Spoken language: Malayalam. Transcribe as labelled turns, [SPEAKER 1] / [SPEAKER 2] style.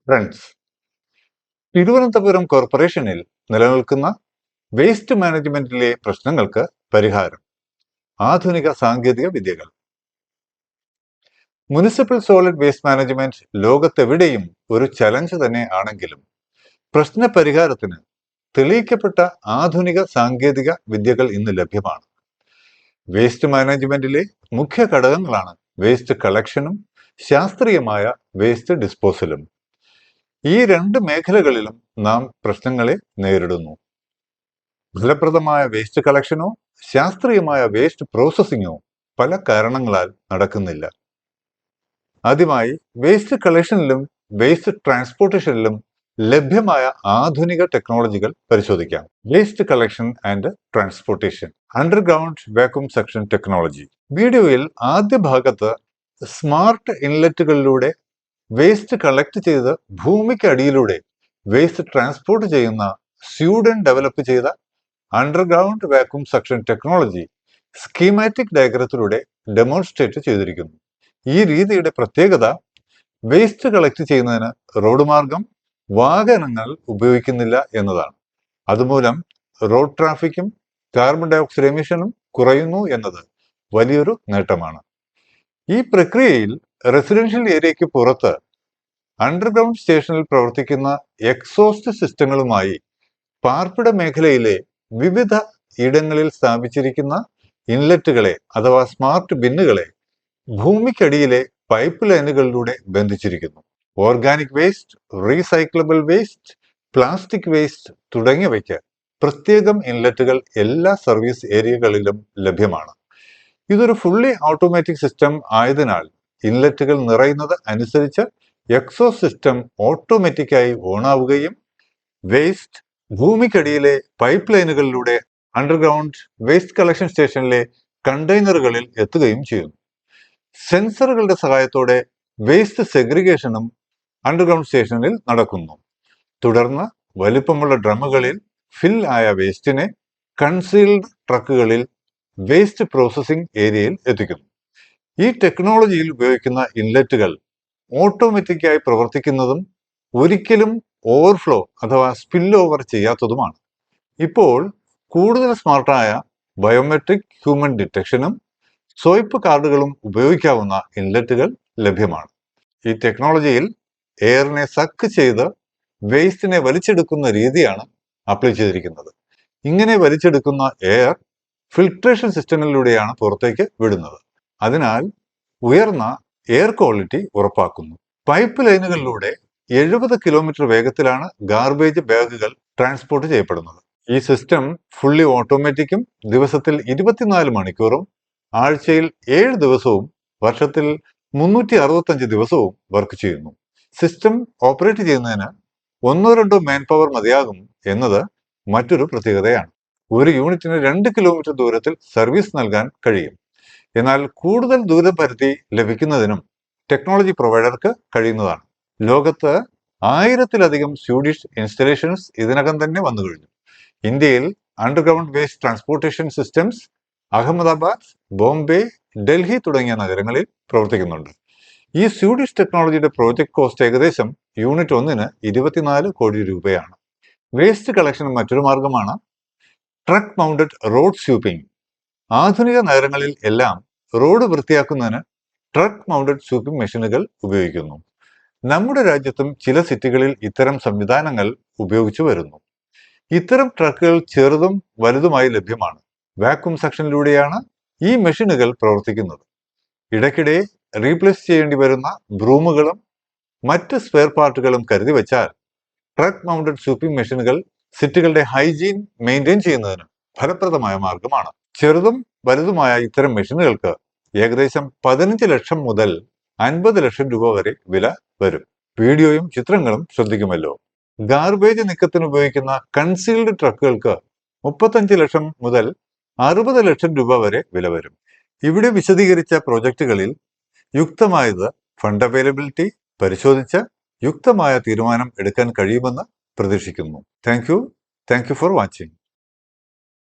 [SPEAKER 1] ഫ്രണ്ട്സ്, തിരുവനന്തപുരം കോർപ്പറേഷനിൽ നിലനിൽക്കുന്ന വേസ്റ്റ് മാനേജ്മെന്റിലെ പ്രശ്നങ്ങൾക്ക് പരിഹാരം. ആധുനിക സാങ്കേതിക വിദ്യകൾ. മുനിസിപ്പൽ സോളിഡ് വേസ്റ്റ് മാനേജ്മെന്റ് ലോകത്തെവിടെയും ഒരു ചലഞ്ച് തന്നെ ആണെങ്കിലും പ്രശ്ന പരിഹാരത്തിന് തെളിയിക്കപ്പെട്ട ആധുനിക സാങ്കേതിക വിദ്യകൾ ഇന്ന് ലഭ്യമാണ്. വേസ്റ്റ് മാനേജ്മെന്റിലെ മുഖ്യ ഘടകങ്ങളാണ് വേസ്റ്റ് കളക്ഷനും ശാസ്ത്രീയമായ വേസ്റ്റ് ഡിസ്പോസലും. ഈ രണ്ട് മേഖലകളിലും നാം പ്രശ്നങ്ങളെ നേരിടുന്നു. ഫലപ്രദമായ വേസ്റ്റ് കളക്ഷനോ ശാസ്ത്രീയമായ വേസ്റ്റ് പ്രോസസ്സിങ്ങോ പല കാരണങ്ങളാൽ നടക്കുന്നില്ല. ആദ്യമായി വേസ്റ്റ് കളക്ഷനിലും വേസ്റ്റ് ട്രാൻസ്പോർട്ടേഷനിലും ലഭ്യമായ ആധുനിക ടെക്നോളജികൾ പരിശോധിക്കാം. Waste collection and transportation. Underground vacuum suction technology. വീഡിയോയിൽ ആദ്യ ഭാഗത്ത് സ്മാർട്ട് ഇൻലെറ്റുകളിലൂടെ വേസ്റ്റ് കളക്ട് ചെയ്ത് ഭൂമിക്കടിയിലൂടെ വേസ്റ്റ് ട്രാൻസ്പോർട്ട് ചെയ്യുന്ന സ്വീഡൻ ഡെവലപ്പ് ചെയ്ത underground vacuum suction technology schematic ഡയഗ്രത്തിലൂടെ ഡെമോൺസ്ട്രേറ്റ് ചെയ്തിരിക്കുന്നു. ഈ രീതിയുടെ പ്രത്യേകത വേസ്റ്റ് കളക്ട് ചെയ്യുന്നതിന് റോഡ് മാർഗം വാഹനങ്ങൾ ഉപയോഗിക്കുന്നില്ല എന്നതാണ്. അതുമൂലം റോഡ് ട്രാഫിക്കും കാർബൺ ഡയോക്സൈഡ് എമിഷനും കുറയുന്നു എന്നത് വലിയൊരു നേട്ടമാണ്. ഈ പ്രക്രിയയിൽ റെസിഡൻഷ്യൽ ഏരിയയ്ക്ക് പുറത്ത് അണ്ടർഗ്രൗണ്ട് സ്റ്റേഷനിൽ പ്രവർത്തിക്കുന്ന എക്സോസ്റ്റ് സിസ്റ്റങ്ങളുമായി പാർപ്പിട മേഖലയിലെ വിവിധ ഇടങ്ങളിൽ സ്ഥാപിച്ചിരിക്കുന്ന ഇൻലെറ്റുകളെ അഥവാ സ്മാർട്ട് ബിന്നുകളെ ഭൂമിക്കടിയിലെ പൈപ്പ് ലൈനുകളിലൂടെ ബന്ധിച്ചിരിക്കുന്നു. Organic waste, recyclable waste, plastic waste തുടങ്ങിയവയ്ക്ക് പ്രത്യേകം ഇൻലെറ്റുകൾ എല്ലാ സർവീസ് ഏരിയകളിലും ലഭ്യമാണ്. ഇതൊരു ഫുള്ളി ഓട്ടോമാറ്റിക് സിസ്റ്റം ആയതിനാൽ ഇൻലെറ്റുകൾ നിറയുന്നത് അനുസരിച്ച് എക്സോസ്റ്റ് സിസ്റ്റം ഓട്ടോമാറ്റിക്കായി ഓണാവുകയും വേസ്റ്റ് ഭൂമിക്കടിയിലെ പൈപ്പ് ലൈനുകളിലൂടെ അണ്ടർഗ്രൗണ്ട് വേസ്റ്റ് കളക്ഷൻ സ്റ്റേഷനിലെ കണ്ടെയ്നറുകളിൽ എത്തുകയും ചെയ്യുന്നു. സെൻസറുകളുടെ സഹായത്തോടെ വേസ്റ്റ് സെഗ്രിഗേഷനും അണ്ടർഗ്രൗണ്ട് സ്റ്റേഷനിൽ നടക്കുന്നു. തുടർന്ന് വലിപ്പമുള്ള ഡ്രമ്മുകളിൽ ഫിൽ ആയ വേസ്റ്റിനെ കൺസീൽഡ് ട്രക്കുകളിൽ വേസ്റ്റ് പ്രോസസ്സിംഗ് ഏരിയയിൽ എത്തിക്കുന്നു. ഈ ടെക്നോളജിയിൽ ഉപയോഗിക്കുന്ന ഇൻലെറ്റുകൾ ഓട്ടോമാറ്റിക്കായി പ്രവർത്തിക്കുന്നതും ഒരിക്കലും ഓവർഫ്ലോ അഥവാ സ്പിൽ ഓവർ ചെയ്യാത്തതുമാണ്. ഇപ്പോൾ കൂടുതൽ സ്മാർട്ടായ ബയോമെട്രിക് ഹ്യൂമൻ ഡിറ്റക്ഷനും സ്വൈപ്പ് കാർഡുകളും ഉപയോഗിക്കാവുന്ന ഇൻലെറ്റുകൾ ലഭ്യമാണ്. ഈ ടെക്നോളജിയിൽ എയറിനെ സക്ക് ചെയ്ത് വേസ്റ്റിനെ വലിച്ചെടുക്കുന്ന രീതിയാണ് അപ്ലൈ ചെയ്തിരിക്കുന്നത്. ഇങ്ങനെ വലിച്ചെടുക്കുന്ന എയർ ഫിൽട്രേഷൻ സിസ്റ്റങ്ങളിലൂടെയാണ് പുറത്തേക്ക് വിടുന്നത്. അതിനാൽ ഉയർന്ന എയർ ക്വാളിറ്റി ഉറപ്പാക്കുന്നു. പൈപ്പ് ലൈനുകളിലൂടെ 70 കിലോമീറ്റർ വേഗത്തിലാണ് ഗാർബേജ് ബാഗുകൾ ട്രാൻസ്പോർട്ട് ചെയ്യപ്പെടുന്നത്. ഈ സിസ്റ്റം ഫുള്ളി ഓട്ടോമാറ്റിക്കും ദിവസത്തിൽ 24 മണിക്കൂറും ആഴ്ചയിൽ 7 ദിവസവും വർഷത്തിൽ 365 ദിവസവും വർക്ക് ചെയ്യുന്നു. സിസ്റ്റം ഓപ്പറേറ്റ് ചെയ്യുന്നതിന് 1-2 മാൻ പവർ മതിയാകും എന്നത് മറ്റൊരു പ്രത്യേകതയാണ്. ഒരു യൂണിറ്റിന് 2 കിലോമീറ്റർ ദൂരത്തിൽ സർവീസ് നൽകാൻ കഴിയും. എന്നാൽ കൂടുതൽ ദൂരപരിധി ലഭിക്കുന്നതിനും ടെക്നോളജി പ്രൊവൈഡർക്ക് കഴിയുന്നതാണ്. ലോകത്ത് 1000-ലധികം സ്വീഡിഷ് ഇൻസ്റ്റലേഷൻസ് ഇതിനകം തന്നെ വന്നു കഴിഞ്ഞു. ഇന്ത്യയിൽ underground waste transportation systems Ahmedabad, Bombay, Delhi തുടങ്ങിയ നഗരങ്ങളിൽ പ്രവർത്തിക്കുന്നുണ്ട്. ഈ സ്വീഡിഷ് ടെക്നോളജിയുടെ പ്രോജക്ട് കോസ്റ്റ് ഏകദേശം യൂണിറ്റ് 1-ന് 24 കോടി രൂപയാണ്. വേസ്റ്റ് കളക്ഷൻ മറ്റൊരു മാർഗമാണ് ട്രക്ക് മൗണ്ടഡ് റോഡ് സ്വീപ്പിംഗ്. ആധുനിക നഗരങ്ങളിൽ എല്ലാം റോഡ് വൃത്തിയാക്കുന്നതിന് ട്രക്ക് മൗണ്ടഡ് സ്വീപ്പിംഗ് മെഷീനുകൾ ഉപയോഗിക്കുന്നു. നമ്മുടെ രാജ്യത്തും ചില സിറ്റികളിൽ ഇത്തരം സംവിധാനങ്ങൾ ഉപയോഗിച്ചു വരുന്നു. ഇത്തരം ട്രക്കുകൾ ചെറുതും വലുതുമായി ലഭ്യമാണ്. വാക്യൂം സക്ഷനിലൂടെയാണ് ഈ മെഷീനുകൾ പ്രവർത്തിക്കുന്നത്. ഇടയ്ക്കിടെ റീപ്ലേസ് ചെയ്യേണ്ടി വരുന്ന ബ്രൂമുകളും മറ്റ് സ്പെയർ പാർട്ടുകളും കരുതി വെച്ചാൽ ട്രക്ക് മൗണ്ടഡ് സ്വീപ്പിംഗ് മെഷീനുകൾ സിറ്റികളുടെ ഹൈജീൻ മെയിൻറ്റെയിൻ ചെയ്യുന്നതിന് ഫലപ്രദമായ മാർഗമാണ്. ചെറുതും വലുതുമായ ഇത്തരം മെഷീനുകൾക്ക് ഏകദേശം 15 ലക്ഷം മുതൽ 50 ലക്ഷം രൂപ വരെ വില വരും. വീഡിയോയും ചിത്രങ്ങളും ശ്രദ്ധിക്കുമല്ലോ. ഗാർബേജ് നീക്കത്തിന് ഉപയോഗിക്കുന്ന കൺസീൽഡ് ട്രക്കുകൾക്ക് 35 ലക്ഷം മുതൽ 60 ലക്ഷം രൂപ വരെ വില വരും. ഇവിടെ വിശദീകരിച്ച പ്രോജക്റ്റുകളിൽ യുക്തമായത് ഫണ്ട് അവൈലബിലിറ്റി പരിശോധിച്ച് യുക്തമായ തീരുമാനം എടുക്കാൻ കഴിയുമെന്ന് പ്രതീക്ഷിക്കുന്നു. Thank you for watching.